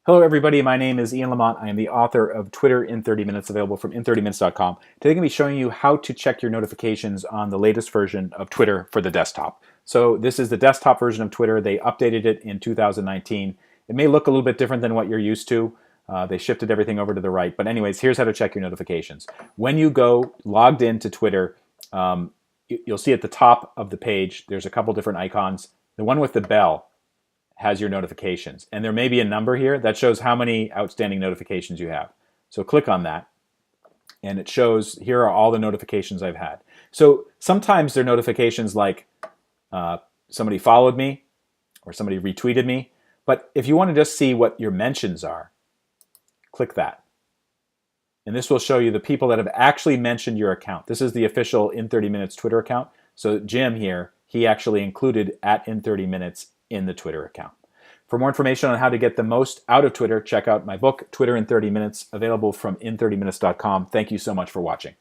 Hello, everybody. My name is Ian Lamont. I am the author of Twitter in 30 Minutes, available from in30minutes.com. Today, I'm going to be showing you how to check your notifications on the latest version of Twitter for the desktop. So this is the desktop version of Twitter. They updated it in 2019. It may look a little bit different than what you're used to. They shifted everything over to the right. But anyways, here's how to check your notifications. When you go logged into Twitter, you'll see at the top of the page, there's a couple different icons. The one with the bell has your notifications. And there may be a number here that shows how many outstanding notifications you have. So click on that, and it shows here are all the notifications I've had. So sometimes they're notifications like somebody followed me or somebody retweeted me. But if you want to just see what your mentions are, click that. And this will show you the people that have actually mentioned your account. This is the official In 30 Minutes Twitter account. So Jim here, he actually included at In 30 Minutes in the Twitter account. For more information on how to get the most out of Twitter, check out my book, Twitter in 30 Minutes, available from in30minutes.com. Thank you so much for watching.